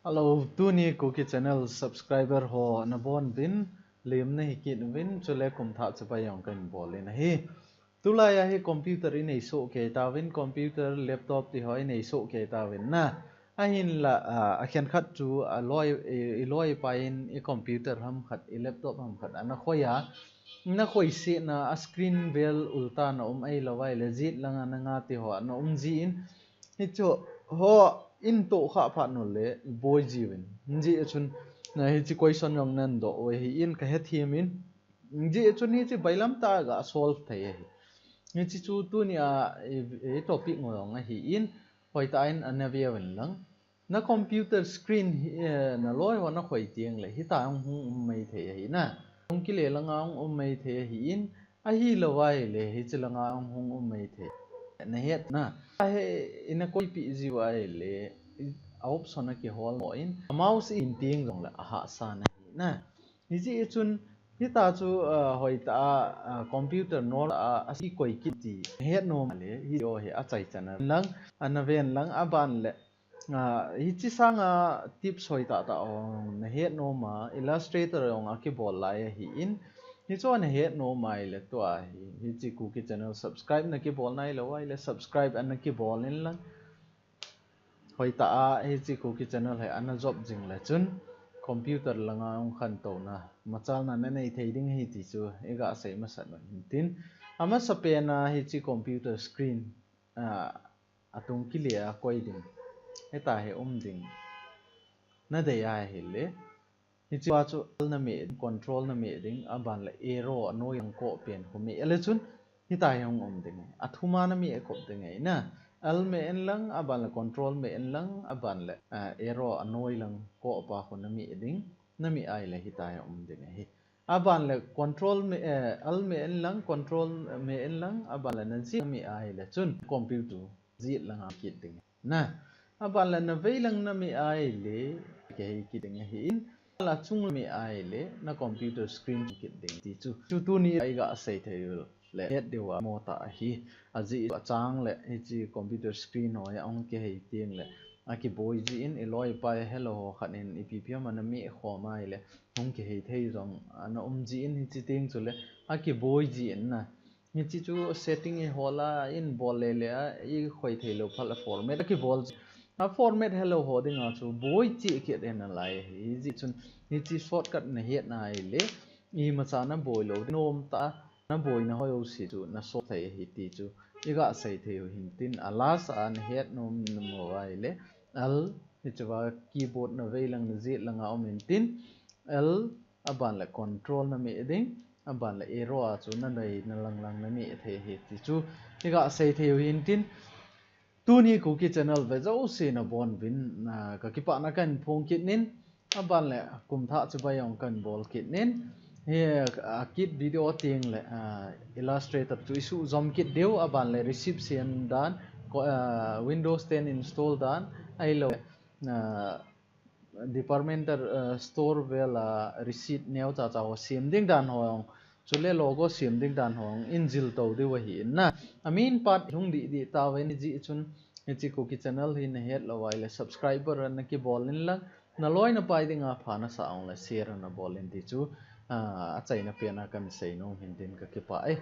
Hello, tu ni cookie channel subscriber ho na bon bin lim na hikit win chule kum tha chapa yong kan bol na hi tu la ya hi computer in ei so ke ta win computer laptop ti hoi nei so ke ta win na a hin la a khen khat chu a loi pa in e computer ham khat e laptop ham khat ana khoya na khoi se na a screen bell ulta na ai lawai le jit langa na nga ti ho na ji in hi chu ho in to kha pha no le boy jiwen ji chun na hi chi question yong nan do hi in ka he thimin ji chun hi chi bailam ta ga solve thai hi ni chi chu tu ni e topic ngong hi in hoi ta in anavia wen lang na computer screen na loi wa na khoi tiang le hi ta hung mai the hi na hung ki le langa hung mai the hi in a hi lawai le hi chi langa hung mai the na het na he ina koi pi ji wa le option ki hol mo in mouse in ting jong la ha sa na ni ji chun hi ta chu hoi ta computer no a si koi ki ti het no le hi o he a chai chana lang anaven lang aban le hi chi sanga tips hoi ta ong na het no ma illustrator ong a ki bol lai hi in hi chuan het no mai le to hi chi cookie channel subscribe na ki bol nai lo wai le subscribe an ki bol in lang hoi ta hi chi cookie channel he an job jing la chun computer langa ong khan to na machal na nei thei ding hi ti chu ega sei ma san no tin ama sape na hi chi computer screen atung ki le a koi ding heta he ding na de ya he le hi chi wa chu na me control na me ding aban la arrow no yang ko pen ko me ele chun hi ta hong ding athuma na me ko ding ai na al me en lang aban la control me en lang aban la arrow anoi lang ko pa ko na me ding na mi ai le hi ta ding hi aban la control me al me en lang control me en lang aban la na ji mi ai le chun computer ji lang a kit ding na aban la na vei lang na mi ai le ke hi ki ding hi in la chung mi ai le na computer screen kit ding ti chu tu ni ai ga sei thei le het dewa mo ta hi aji chang le hi chi computer screen ho ya ong ke hei tiang le aki boy ji in eloi pa hello khanin ipm an mi kho mai le ong ke hei thei rong an ji in hi chi ting chu le aki boy ji in na ni chi chu setting e hola in bol le le I khoi thei lo phal format ki bol a format hello ho ding a chu boy chi ke den na lai hi ji chun ni chi shortcut na het na ai le I ma cha na boy lo nom ta na boy na ho si chu na so thei hi ti chu iga sei thei hin tin alas an het nom mo ai le al hi chawa keyboard na veilang na zet langa omin tin l aban la control na me ding aban la arrow a chu na nei na lang na me thei hi ti chu iga sei thei hin tin tu ni cookie channel ve zo se na bon win na ka ki pa na kan phong kit nin aban le kum tha chu ba yong kan bol kit nin he kit video ting le illustrator chu isu zom kit deu aban le receive sian dan windows 10 install dan ai lo departmental store vela receipt neo cha cha ho sim ding dan ho chule logo sim ding dan hong injil to de wa hi na amin pat hung di ta wen ji chun chi cookie channel hi na het lo wai le subscriber na ki bolin lang na loi na pai dinga phana sa ong la share na bolin ti chu a chai na pe na kan sei no hin din ka ki pa ai